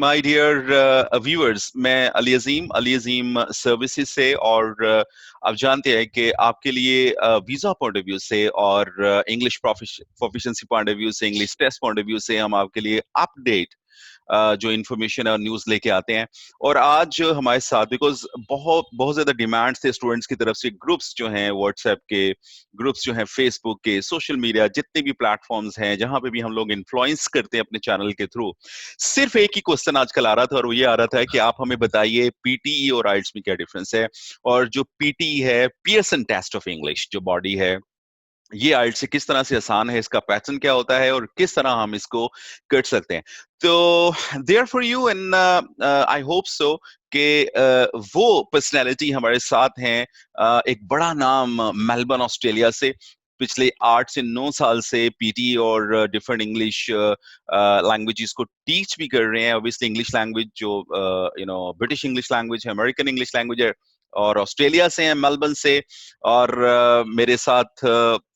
My dear viewers, मैं अली अजीम services से, और आप जानते हैं कि आपके लिए वीजा पॉइंट ऑफ व्यू से और English proficiency point of view से, English test point of view से हम आपके लिए अपडेट जो इन्फॉर्मेशन और न्यूज लेके आते हैं। और आज हमारे साथ, बिकॉज बहुत बहुत ज्यादा डिमांड थे स्टूडेंट्स की तरफ से, ग्रुप्स जो हैं व्हाट्सएप के, ग्रुप्स जो हैं फेसबुक के, सोशल मीडिया जितने भी प्लेटफॉर्म्स हैं जहां पे भी हम लोग इन्फ्लुएंस करते हैं अपने चैनल के थ्रू, सिर्फ एक ही क्वेश्चन आजकल आ रहा था, और वो ये आ रहा था कि आप हमें बताइए पीटीई और आइल्स में क्या डिफरेंस है। और जो पीटीई है, पियर्सन टेस्ट ऑफ इंग्लिश जो बॉडी है, ये आइल्ट से किस तरह से आसान है, इसका पैटर्न क्या होता है और किस तरह हम इसको कर सकते हैं। तो there for you, and I hope so कि वो पर्सनैलिटी हमारे साथ हैं, एक बड़ा नाम मेलबर्न ऑस्ट्रेलिया से, पिछले 8 से 9 साल से पीटी और डिफरेंट इंग्लिश लैंग्वेजेस को टीच भी कर रहे हैं। ऑब्वियसली इंग्लिश लैंग्वेज जो ब्रिटिश इंग्लिश लैंग्वेज है, अमेरिकन इंग्लिश लैंग्वेज है, और ऑस्ट्रेलिया से हैं, मेलबर्न से। और मेरे साथ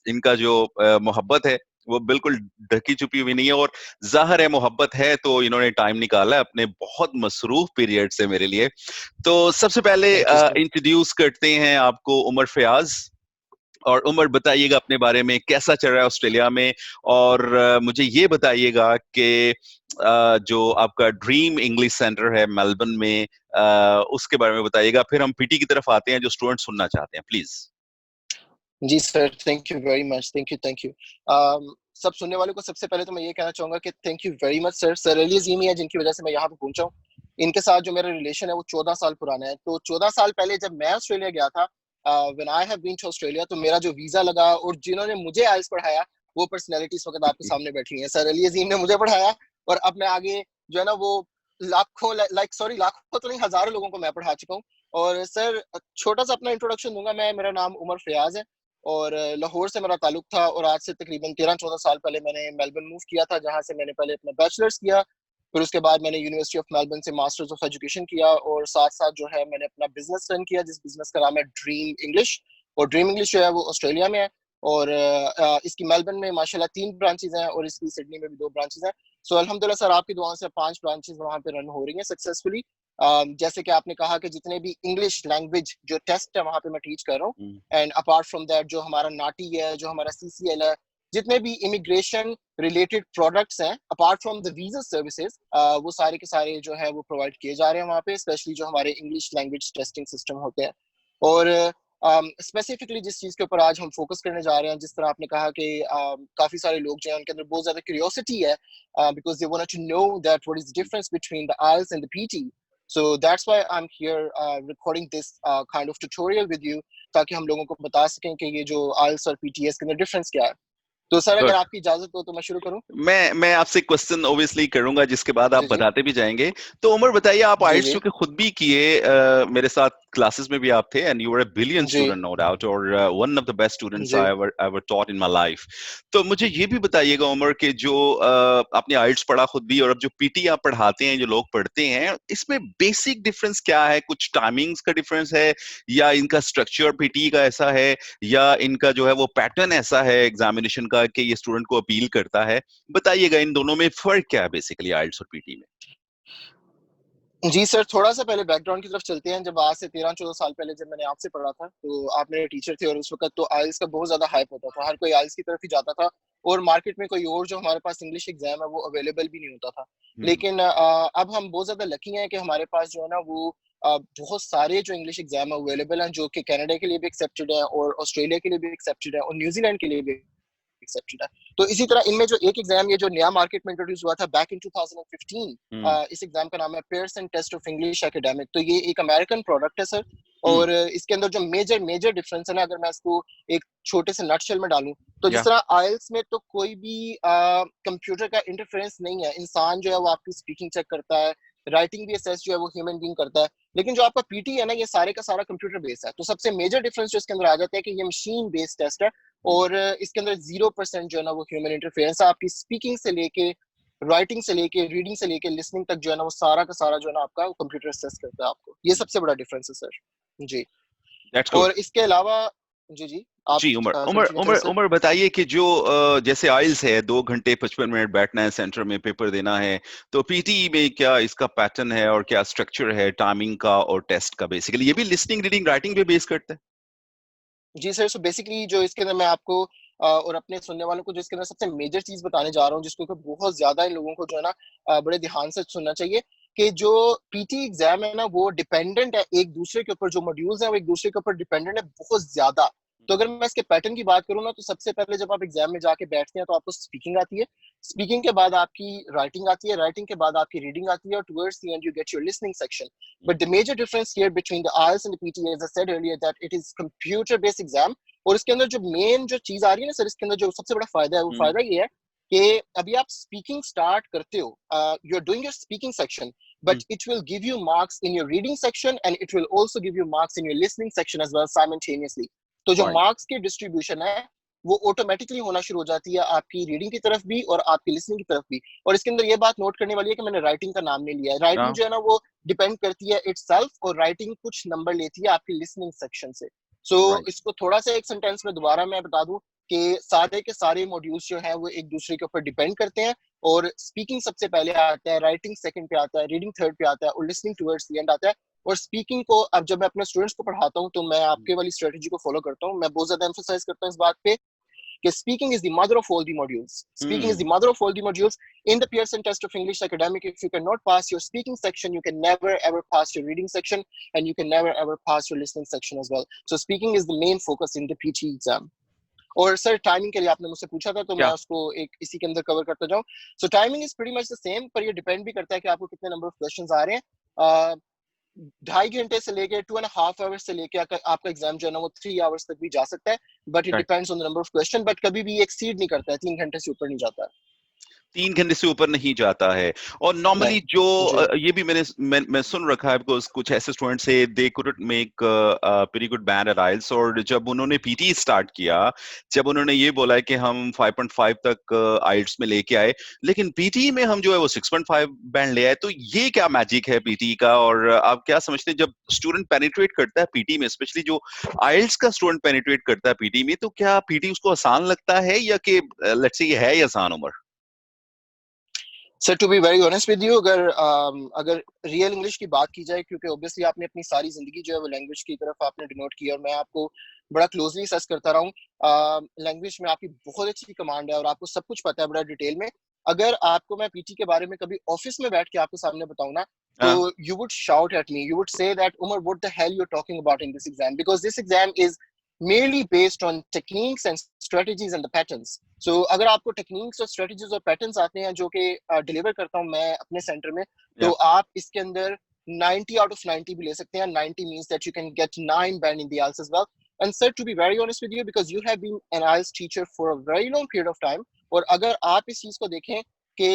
इनका जो मोहब्बत है वो बिल्कुल ढकी छुपी हुई नहीं है, और जाहिर है मोहब्बत है तो इन्होंने टाइम निकाला है अपने बहुत मसरूफ पीरियड से मेरे लिए। तो सबसे पहले थैंक यू सर। इंट्रोड्यूस करते हैं आपको उमर फयाज। और उमर, बताइएगा अपने बारे में, कैसा चल रहा है ऑस्ट्रेलिया में। और मुझे ये बताइएगा कि जो आपका ड्रीम इंग्लिश सेंटर है मेलबर्न में, उसके बारे में बताइएगा। फिर हम पीटी की तरफ आते हैं जो स्टूडेंट सुनना चाहते हैं, प्लीज। जी sir, thank you very much. Thank you. सब सुनने वालों को सबसे पहले तो मैं ये कहना चाहूंगा कि thank you very much sir. Sir Ali Azeem ही है जिनकी वजह से मैं यहाँ पे पहुंचा हूँ। इनके साथ जो मेरा रिलेशन है वो 14 साल पुराना है। तो 14 साल पहले जब मैं ऑस्ट्रेलिया गया था, when I have been to Australia, तो मेरा जो वीजा लगा और जिन्होंने मुझे आइल्स पढ़ाया वो पर्सनैलिटी इस वक्त आपके सामने बैठी है। सर अली अजीम ने मुझे पढ़ाया, और अब मैं आगे जो है ना वो लाखों, लाखों तो नहीं, हजारों लोगों को मैं पढ़ा चुका हूँ। और सर छोटा सा अपना इंट्रोडक्शन दूंगा मैं। मेरा नाम उमर फयाज है और लाहौर से मेरा ताल्लुक था, और आज से तकरीबन 13-14 साल पहले मैंने मेलबर्न मूव किया था, जहाँ से मैंने पहले अपना बैचलर्स किया। फिर उसके बाद मैंने यूनिवर्सिटी ऑफ मेलबर्न से मास्टर्स ऑफ एजुकेशन किया, और साथ साथ जो है मैंने अपना बिजनेस रन किया जिस बिजनेस का नाम है ड्रीम इंग्लिश। और ड्रीम इंग्लिश जो है वो ऑस्ट्रेलिया में है, और इसकी मेलबर्न में माशाल्लाह 3 ब्रांचेज हैं, और इसकी सिडनी में भी 2 ब्रांचेज हैं। सो अल्हम्दुलिल्लाह सर, आपकी दुआओं से 5 ब्रांचेज वहाँ पे रन हो रही हैं सक्सेसफुली। जैसे कि आपने कहा कि जितने भी इंग्लिश लैंग्वेज जो टेस्ट है वहाँ पे मैं टीच कर रहा हूँ। एंड अपार्ट फ्रॉम दैट जो हमारा नाटी है, जो हमारा सीसीएल है, जितने भी इमिग्रेशन रिलेटेड प्रोडक्ट्स हैं apart from the visa services, वो सारे के सारे जो है वो प्रोवाइड किए जा रहे हैं वहाँ पे, स्पेशली जो हमारे इंग्लिश लैंग्वेज टेस्टिंग सिस्टम होते हैं। और स्पेसिफिकली जिस चीज़ के ऊपर आज हम फोकस करने जा रहे हैं, जिस तरह आपने कहा कि काफ़ी सारे लोग जो हैं उनके अंदर बहुत ज़्यादा क्यूरियोसिटी है, because they want to know that what is the difference between the IELTS and the PT. So that's why I'm here recording this kind of tutorial with you, ताकि हम लोगों को बता सकें कि ये जो IELTS और PTS के अंदर डिफरेंस क्या है। तो सर अगर गुड। आपकी इजाजत हो तो मैं शुरू करूं? मैं आपसे क्वेश्चन ओबियसली करूंगा, जिसके बाद आप जी जी बताते भी जाएंगे। तो उमर, बताइए, आप जी आइल्स जी चूंकि खुद भी किए, मेरे साथ क्लासेस में भी आप थे, and you were a brilliant ji student no doubt, और one of the best students ji I ever taught in my life. तो मुझे ये भी बताइएगा उमर कि जो आपने आइल्स पढ़ा खुद भी, और अब जो पीटी आप पढ़ाते हैं, जो लोग पढ़ते हैं, इसमें बेसिक डिफरेंस क्या है? कुछ टाइमिंग्स का डिफरेंस है, या इनका स्ट्रक्चर पीटी का ऐसा है, या इनका जो है वो पैटर्न ऐसा है एग्जामिनेशन का कि ये स्टूडेंट को अपील करता है? बताइएगा इन दोनों में फर्क क्या है बेसिकली, आइल्स और पीटी में। जी सर, थोड़ा सा पहले बैकग्राउंड की तरफ चलते हैं। जब आज से 13-14 साल पहले जब मैंने आपसे पढ़ा था तो आप मेरे टीचर थे, और उस वक्त तो आइल्स का बहुत ज्यादा हाइप होता था, हर कोई आइल्स की तरफ ही जाता था, और मार्केट में कोई और जो हमारे पास इंग्लिश एग्जाम है वो अवेलेबल भी नहीं होता था। हम्म। लेकिन अब हम बहुत ज्यादा लकी हैं कि हमारे पास जो है ना वो बहुत सारे जो इंग्लिश एग्जाम अवेलेबल हैं, जो कि कनाडा के लिए भी एक्सेप्टेड है, और ऑस्ट्रेलिया के लिए भी एक्सेप्टेड है, और न्यूजीलैंड के लिए भी एक्सेप्टेड है। तो इसी तरह इनमें जो एक एग्जाम ये जो नया मार्केट में इंट्रोड्यूस हुआ था बैक इन 2015, हम्म। इस एग्जाम का नाम है Pearson test of English academic. तो ये एक अमेरिकन प्रोडक्ट है सर। हम्म। और इसके अंदर जो मेजर मेजर डिफरेंस है ना, अगर मैं इसको एक छोटे से नटशेल में डालूं, तो जिस या। तरह आइल्स में तो कोई भी कंप्यूटर का इंटरफेरेंस नहीं है, इंसान जो है वो आपकी स्पीकिंग चेक करता है, राइटिंग भी असेस जो है वो ह्यूमन बीइंग करता है। लेकिन जो आपका पीटी है ना, ये सारे का सारा कंप्यूटर बेस्ड है। तो सबसे मेजर डिफरेंस जो इसके अंदर आ जाता है कि ये मशीन बेस्ड टेस्ट है, और इसके अंदर 0% जो है ना वो ह्यूमन इंटरफेरेंस है। आपकी स्पीकिंग से लेके, राइटिंग से लेके, रीडिंग से लेके, लिसनिंग तक जो है ना वो सारा का सारा जो है ना आपका कंप्यूटर असेस करता है आपको। ये सबसे बड़ा डिफरेंस है सर। जी। दैट्स और गुड। इसके अलावा जी आप जी उमर उमर कंटिन्यू करें उमर सर। उमर बताइए कि जो जैसे आइल्स है 2 घंटे 55 मिनट बैठना है सेंटर में पेपर देना है, तो पीटीई में क्या इसका पैटर्न है और क्या स्ट्रक्चर है टाइमिंग का और टेस्ट का? बेसिकली ये भी लिसनिंग रीडिंग राइटिंग पे बेस करता है। जी सर, सो बेसिकली जो इसके अंदर मैं आपको और अपने सुनने वालों को जो इसके अंदर सबसे मेजर चीज़ बताने जा रहा हूँ, जिसको कि बहुत ज़्यादा इन लोगों को जो है ना बड़े ध्यान से सुनना चाहिए, कि जो पीटी एग्ज़ाम है ना, वो डिपेंडेंट है एक-दूसरे के ऊपर, जो मॉड्यूल्स हैं, वो एक-दूसरे के ऊपर डिपेंडेंट है बहुत ज़्यादा। तो अगर मैं इसके पैटर्न की बात करूँ ना, तो सबसे पहले जब आप एग्ज़ाम में जाके बैठते हैं, तो आपको स्पीकिंग आती है। स्पीकिंग के बाद आपकी राइटिंग आती है, राइटिंग के बाद आपकी रीडिंग आती है, और towards the end you get your listening section. But the major difference here between the IELTS and the PTA, as I said earlier, that it is computer-based exam, और इसके अंदर जो मेन जो चीज आ रही है ना सर, इसके अंदर जो सबसे बड़ा फायदा है, वो हम्म। फायदा ये है कि अभी आप स्पीकिंग स्टार्ट करते हो, you are doing your speaking section, but it will give you marks in your reading section, and it will also give you marks in your listening section as well simultaneously. तो जो right. Marks की distribution है, वो automatically होना शुरू हो जाती है आपकी रीडिंग की तरफ भी और आपकी लिसनिंग की तरफ भी। और इसके अंदर ये बात नोट करने वाली है कि मैंने राइटिंग का नाम नहीं लिया है। राइटिंग हाँ। जो है ना, वो डिपेंड करती है इटसेल्फ, और राइटिंग कुछ नंबर लेती है आपकी लिसनिंग सेक्शन से। सो राइट। इसको थोड़ा सा एक सेंटेंस में दोबारा मैं बता दूं, कि सारे के सारे मॉड्यूल्स जो हैं वो एक दूसरे के ऊपर डिपेंड करते हैं, और स्पीकिंग सबसे पहले आता है, राइटिंग सेकंड पे आता है, रीडिंग थर्ड पे आता है, और लिसनिंग टुवर्ड्स द एंड आता है। और स्पीकिंग को अब जब मैं अपने स्टूडेंट्स को पढ़ाता हूँ, तो मैं आपके वाली स्ट्रेटजी को फॉलो करता हूँ। मैं बहुत ज्यादा एम्फोसाइज करता हूँ इस बात पे कि speaking is the mother of all the modules. Speaking is hmm. the mother of all the modules. In the Pearson test of English academic, if you cannot pass your speaking section, you can never ever pass your reading section, and you can never ever pass your listening section as well. So speaking is the main focus in the PT exam. और sir timing के लिए आपने मुझसे पूछा था, तो मैं क्या? उसको एक इसी के अंदर कवर करता जाऊं। So timing is pretty much the same, पर ये डिपेंड भी करता है कि आपको कितने नंबर ऑफ क्वेश्चंस आ रहे हैं। 2.5 घंटे से लेके 2.5 आवर्स से लेके आपका एग्जाम जो है ना, वो 3 आवर्स तक भी जा सकता है, but it right. Depends on the number of question, but कभी भी एक्सीड नहीं करता है, 3 घंटे से ऊपर नहीं जाता 3 घंटे से ऊपर नहीं जाता है। और है। नॉर्मली जो नहीं जी। ये भी मैं सुन रखा है, बिकॉज कुछ ऐसे स्टूडेंट्स है they couldn't make very good band at IELTS, और जब उन्होंने पीटी स्टार्ट किया, जब उन्होंने ये बोला है कि हम 5.5 तक आइल्स में लेके आए, लेकिन पीटी में हम जो है वो 6.5 बैंड ले आए, तो ये क्या मैजिक है पीटी का? और आप क्या समझते हैं जब स्टूडेंट पेनिट्रेट करता है पीटी में, स्पेशली जो आइल्स का स्टूडेंट पेनिट्रेट करता है पीटी में, तो क्या पीटी उसको आसान लगता है, या कि लेट्स से ये है ही आसान? Umar sir to be very honest with you, अगर रियल इंग्लिश की बात की जाए, क्योंकि ऑब्वियसली आपने अपनी सारी जिंदगी जो है वो लैंग्वेज की तरफ आपने डिनोट की, और मैं आपको बड़ा क्लोजली सर्च करता रहा हूँ, लैंग्वेज में आपकी बहुत अच्छी कमांड है और आपको सब कुछ पता है बड़ा डिटेल में। अगर आपको मैं पीटी के बारे में कभी ऑफिस में बैठ के आपके सामने बताऊं ना, तो you would shout at me, you would say that Umar what the hell you are talking about in this exam, because this exam is merely based on techniques and strategies and the patterns. So अगर आपको techniques और strategies और patterns आते हैं, जो कि deliver करता हूँ मैं अपने सेंटर में, तो या आप इसके अंदर 90 out of 90 भी ले सकते हैं। 90 means that you can get 9 band in the IELTS as well. And sir, to be very honest with you, because you have been an IELTS teacher for a very long period of time, और अगर आप इस चीज को देखें कि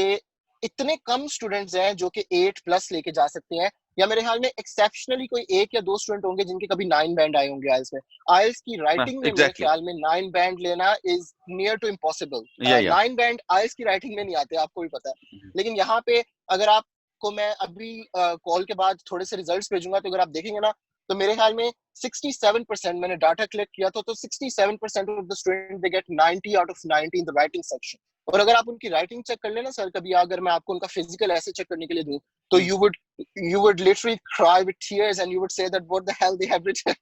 इतने कम students हैं जो कि 8+ लेके जा सकते हैं, या मेरे ख्याल में एक्सेप्शनली कोई 1 या 2 स्टूडेंट होंगे जिनके कभी 9 बैंड आए होंगे आइल्स में। आइल्स की राइटिंग में मेरे एग्जैक्टली। ख्याल में 9 बैंड लेना इज नियर टू इम्पॉसिबल। या 9 बैंड आइल्स की राइटिंग में नहीं आते, आपको भी पता है। लेकिन यहाँ पे अगर आपको मैं अभी कॉल के बाद थोड़े से रिजल्ट्स भेजूंगा, तो अगर आप देखेंगे ना, तो मेरे ख्याल में 67%, मैंने डाटा कलेक्ट किया था, तो 67% of the student they get 90 out of 90 in the writing section. और अगर आप उनकी राइटिंग चेक कर लेना सर, कभी अगर मैं आपको उनका फिजिकल ऐसे चेक करने के लिए दूं, तो you would literally cry with tears, and you would say that what the hell they have written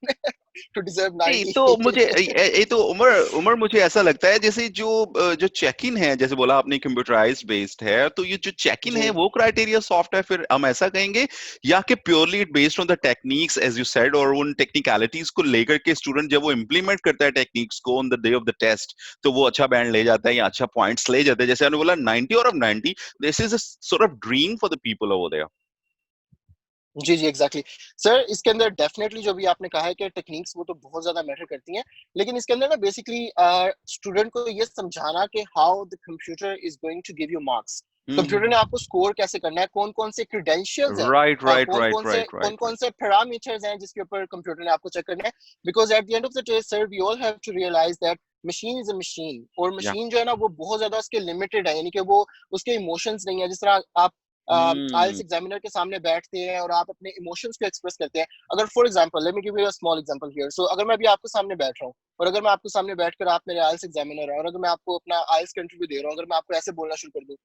to deserve नहीं 90. तो मुझे ये तो उमर उमर मुझे ऐसा लगता है जैसे जो चेक इन है, जैसे बोला आपने कंप्यूटराइज्ड बेस्ड है, तो ये जो चेक इन है जी वो क्राइटेरिया सॉफ्ट है, फिर हम ऐसा कहेंगे, या कि purely it based on the techniques as you said, और उन टेक्निकलिटीज को लेकर के स्टूडेंट जब वो इम्प्लीमेंट करता है टेक्निक्स को on the day of the test, तो वो अच्छा बैंड ले जाता है या अच्छा पॉइंट्स ले जाता है, जैसे आपने बोला 90 और 90, this is a sort of dream for the people over there. जी जी एग्जैक्टली सर, इसके अंदर डेफिनेटली जो भी आपने कहा है कि टेक्निक्स वो तो बहुत ज्यादा मैटर करती हैं, लेकिन इसके अंदर ना बेसिकली स्टूडेंट को ये समझाना कि how the computer is going to give you marks. Computer ने आपको स्कोर कैसे करना है, कौन कौन से क्रीडेंशियल्स हैं, राइट राइट कौन राइट कौन से राइट कौन राइट कौन से पैरामीटर्स हैं जिसके ऊपर कंप्यूटर ने आपको चेक करना है। Because at the end of the day sir, we all have to realize that machine is a machine, और या मशीन जो है ना, वो बहुत ज्यादा उसके लिमिटेड है, यानी कि वो उसके इमोशंस नहीं है। जिस तरह आप आइल्स एग्जामिनर के सामने बैठते हैं और आप अपने इमोशंस को एक्सप्रेस करते हैं। अगर for example let me give you a small example here, so अगर मैं अभी आपके सामने बैठ रहा हूँ और अगर मैं आपके सामने बैठकर, आप मेरे आइल्स एग्जामिनर हैं और अगर मैं आपको अपना आइल्स का इंटरव्यू दे रहा हूँ, अगर मैं आपको ऐसे बोलना शुरू कर दूँ,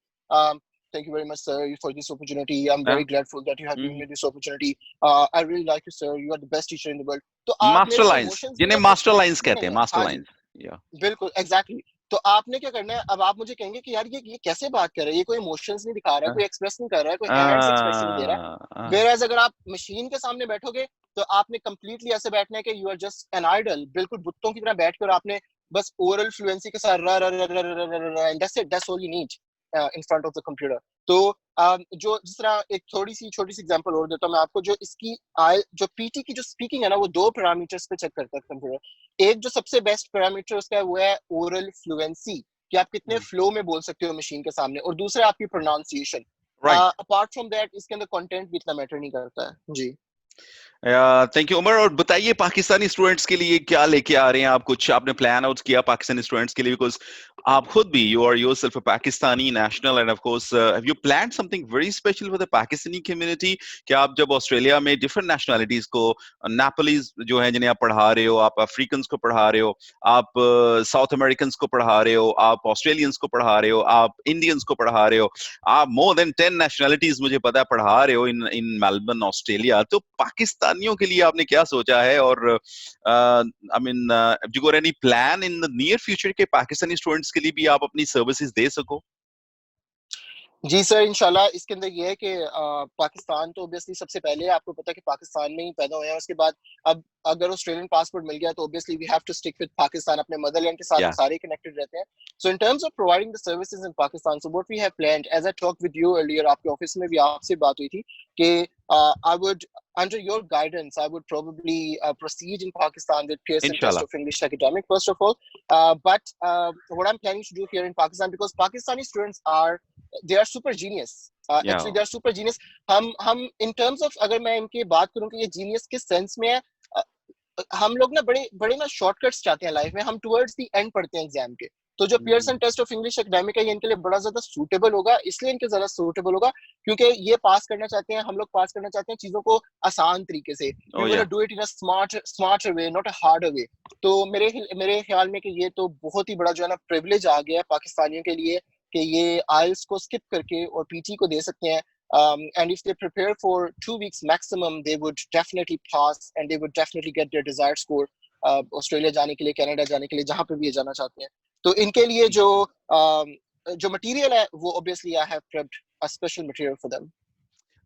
thank you very much sir for this opportunity, I'm very grateful that you have given me this opportunity, I really like you sir, you are the best teacher in the world, तो आप master मेरे जो lines, emotions हैं जिन्हें ना वो master lines कहते हैं, सुनेंगे। मास्टर हाँ जी, लाइंस। या बिल्कुल एग्जैक्टली तो आपने क्या करना है, अब आप मुझे कहेंगे कि यार ये कैसे बात कर रहा है, ये कोई इमोशंस नहीं दिखा रहा है, कोई एक्सप्रेस नहीं कर रहा है, कोई हैंड्स एक्सप्रेशन नहीं दे रहा है। वेयर अगर आप मशीन के सामने बैठोगे तो आपने कंप्लीटली ऐसे बैठना है कि you are just an idol, बिल्कुल बुत्तों की तरह बैठकर आपने बस ओरल फ्लुएंसी के साथ and that's it, that's all you need in front of the computer. तो जो जिस तरह एक थोड़ी सी छोटी सी एग्जांपल और देता हूँ मैं आपको, जो इसकी जो पीटी की जो स्पीकिंग है ना, वो दो पैरामीटर्स पे चेक करता है कंप्यूटर। एक जो सबसे बेस्ट पैरामीटर उसका है वो है ओरल फ्लुएंसी, कि आप कितने फ्लो में बोल सकते हो मशीन के सामने, और दूसरा आपकी pronunciation. Right. Apart from that इसके अंदर कंटेंट भी इतना मैटर नहीं करता है जी। Thank you Umar. और बताइए पाकिस्तानी स्टूडेंट्स के लिए क्या लेके आ रहे हैं आप, कुछ आपने प्लान आउट किया पाकिस्तानी स्टूडेंट्स के लिए? बिकॉज आप खुद भी, you are yourself a Pakistani national, and of course have you planned something very special for the Pakistani community? क्या आप जब ऑस्ट्रेलिया में डिफरेंट नेशनलिटीज को, नेपोलीज जो है जिन्हें आप पढ़ा रहे हो, आप अफ्रीकन को पढ़ा रहे हो, आप साउथ अमेरिकन को पढ़ा रहे हो, आप ऑस्ट्रेलियंस को पढ़ा रहे हो, आप इंडियंस को पढ़ा रहे हो, आप मोर देन 10 नेशनलिटीज मुझे पता है पढ़ा रहे हो इन इन मेलबर्न ऑस्ट्रेलिया, तो पाकिस्तानियों के लिए आपने क्या सोचा है? और I mean do you got any plan in the near future के पाकिस्तानी स्टूडेंट्स के लिए भी आप अपनी सर्विसेज दे सको? जी सर, इंशाल्लाह इसके अंदर ये है कि पाकिस्तान तो ऑब्वियसली सबसे पहले आपको पता है कि पाकिस्तान में ही पैदा हुए हैं। उसके बाद अब अगर ऑस्ट्रेलियन पासपोर्ट मिल गया तो obviously we have to stick with Pakistan, अपने मदरलैंड के साथ हम या सारे कनेक्टेड रहते हैं। So in terms of providing the services in Pakistan, so what we have planned, as I talk with you earlier, आपके ऑफिस में भी आपसे बात हुई थी कि I would, under your guidance, I would probably proceed in Pakistan with Pearson Test इंशाल्लाह। of English Academic, first of all. But what I'm planning to do here in Pakistan, because Pakistani students are, they are super genius. या Actually, they are super genius. हम in terms of, अगर मैं इनकी बात करूं कि ये genius किस सेंस में है, हम लोग ना बड़े बड़े ना शॉर्टकट्स चाहते हैं लाइफ में, हम टुवर्ड्स द एंड पढ़ते हैं एग्जाम के। तो जो Pearson test of English academic है, ये इनके लिए बड़ा ज्यादा सूटेबल होगा, इसलिए इनके ज्यादा सूटेबल होगा क्योंकि ये पास करना चाहते हैं, हम लोग पास करना चाहते हैं चीजों को आसान तरीके से। वी ओ वांट या to do it in a smarter way, not a harder way. तो मेरे ख्याल में कि ये तो बहुत ही बड़ा जो है ना प्रिविलेज आ गया है पाकिस्तानियों के लिए कि ये आइल्स को स्किप करके और पीटी को दे सकते हैं। And if they prepare for 2 weeks maximum, they would definitely pass and they would definitely get their desired score, Australia जाने के लिए, कनाडा जाने के लिए, जहां पे भी ये जाना चाहते हैं। तो इनके लिए जो मटेरियल है वो obviously I have prepped a special material for them.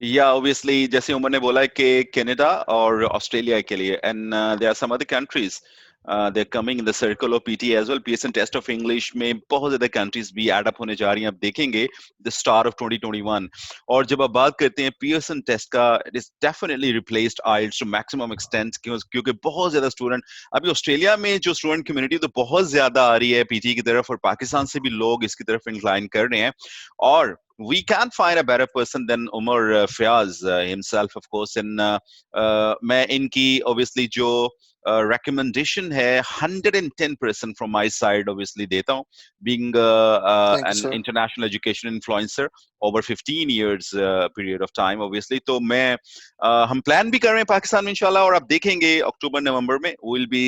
या ऑब्वियसली जैसे उमर ने बोला है कि कनाडा और ऑस्ट्रेलिया के लिए, and there are some other countries they are coming in the circle of PT as well. Pearson test of English में बहुत ज्यादा कंट्रीज भी एड अप होने जा रही हैं, आप देखेंगे द स्टार ऑफ 2021। और जब आप बात करते हैं पीएसएन टेस्ट का, it is definitely replaced IELTS to maximum extent, क्योंकि बहुत ज्यादा स्टूडेंट अभी ऑस्ट्रेलिया में, जो स्टूडेंट कम्युनिटी तो बहुत ज्यादा आ रही है पीटी की तरफ, और पाकिस्तान से भी लोग इसकी तरफ इंक्लाइन कर रहे हैं। और we can't find a better person than Umar Fayaz himself, of course. And मैं इनकी obviously जो recommendation है 110% from my side obviously देता हूँ, being thank you an sir. international education influencer over 15 years period of time obviously। तो मैं हम plan भी कर रहे हैं पाकिस्तान में इंशाल्लाह, और आप देखेंगे अक्टूबर नवंबर में we'll be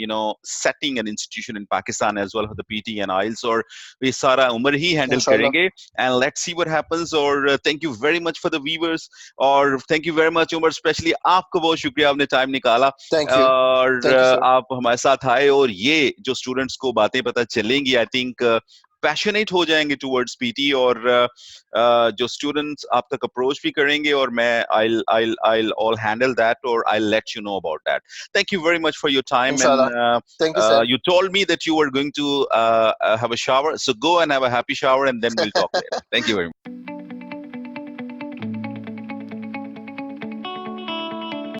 you know setting an institution in Pakistan as well for the PT and IELTS, और ये सारा उमर ही हैंडल इंशाल्लाह। करेंगे। And let's see what happens। और thank you very much for the viewers, और thank you very much Umar, specially आपको बहुत शुक्रिया, आपने टाइम निकाला थैंक यू। और थैंक यू सर। आप हमारे साथ आए, और ये जो स्टूडेंट्स को बातें पता चलेंगी, आई थिंक पैशनेट हो जाएंगे टुवर्ड्स पीटी, और जो स्टूडेंट्स आप तक अप्रोच भी करेंगे, और मैं I'll all handle that, or I'll let you know about that। Thank you very much for your time, and इंशाल्लाह। Thank you sir. you told me that you were going to have a shower, so go and have a happy shower, and then we'll talk later। Thank you very much।